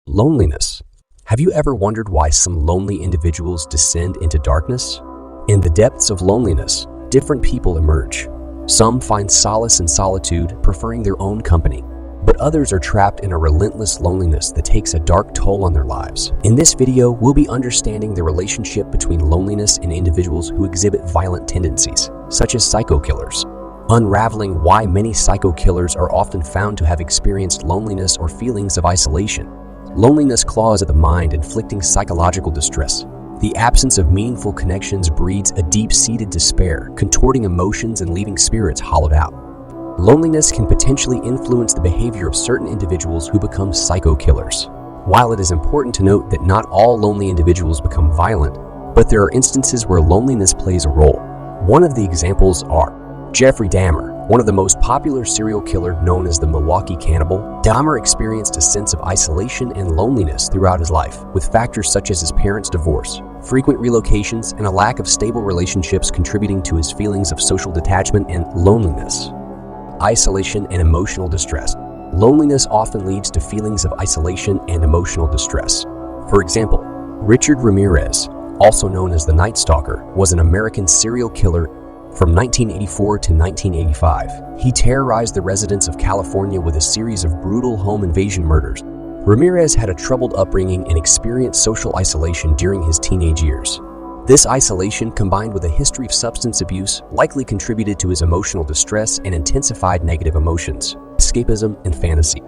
Loneliness. Have you ever wondered why some lonely individuals descend into darkness? In the depths of loneliness, different people emerge. Some find solace in solitude, preferring their own company, but others are trapped in a relentless loneliness that takes a dark toll on their lives. In this video, we'll be understanding the relationship between loneliness and individuals who exhibit violent tendencies, such as psycho killers. Unraveling why many psycho killers are often found to have experienced loneliness or feelings of isolation. Loneliness claws at the mind, inflicting psychological distress. The absence of meaningful connections breeds a deep-seated despair, contorting emotions and leaving spirits hollowed out. Loneliness can potentially influence the behavior of certain individuals who become psycho killers. While it is important to note that not all lonely individuals become violent, but there are instances where loneliness plays a role. One of the examples are Jeffrey Dahmer, one of the most popular serial killer known as the Milwaukee Cannibal. Dahmer experienced a sense of isolation and loneliness throughout his life, with factors such as his parents' divorce, frequent relocations, and a lack of stable relationships contributing to his feelings of social detachment and loneliness. Isolation and emotional distress. Loneliness often leads to feelings of isolation and emotional distress. For example, Richard Ramirez, also known as the Night Stalker, was an American serial killer from 1984 to 1985. He terrorized the residents of California with a series of brutal home invasion murders. Ramirez had a troubled upbringing and experienced social isolation during his teenage years. This isolation, combined with a history of substance abuse, likely contributed to his emotional distress and intensified negative emotions, escapism, and fantasy.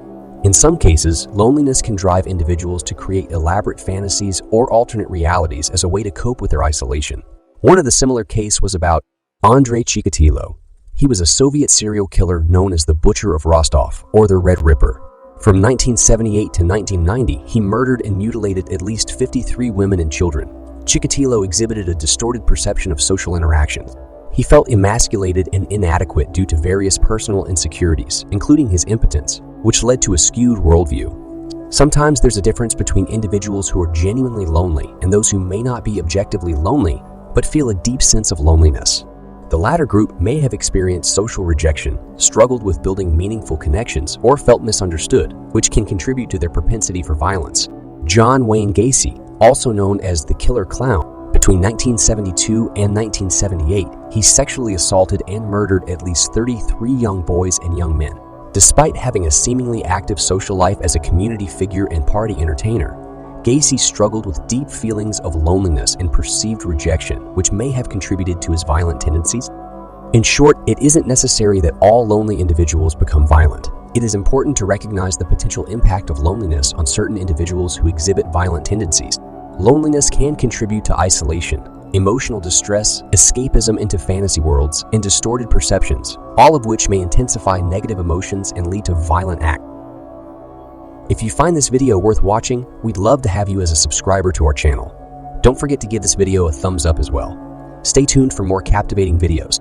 In some cases, loneliness can drive individuals to create elaborate fantasies or alternate realities as a way to cope with their isolation. One of the similar cases was about Andrei Chikatilo. He was a Soviet serial killer known as the Butcher of Rostov, or the Red Ripper. From 1978 to 1990, he murdered and mutilated at least 53 women and children. Chikatilo exhibited a distorted perception of social interactions. He felt emasculated and inadequate due to various personal insecurities, including his impotence, which led to a skewed worldview. Sometimes there's a difference between individuals who are genuinely lonely and those who may not be objectively lonely, but feel a deep sense of loneliness. The latter group may have experienced social rejection, struggled with building meaningful connections, or felt misunderstood, which can contribute to their propensity for violence. John Wayne Gacy, also known as the Killer Clown, between 1972 and 1978, he sexually assaulted and murdered at least 33 young boys and young men. Despite having a seemingly active social life as a community figure and party entertainer, Gacy struggled with deep feelings of loneliness and perceived rejection, which may have contributed to his violent tendencies. In short, it isn't necessary that all lonely individuals become violent. It is important to recognize the potential impact of loneliness on certain individuals who exhibit violent tendencies. Loneliness can contribute to isolation, emotional distress, escapism into fantasy worlds, and distorted perceptions, all of which may intensify negative emotions and lead to violent acts. If you find this video worth watching, we'd love to have you as a subscriber to our channel. Don't forget to give this video a thumbs up as well. Stay tuned for more captivating videos.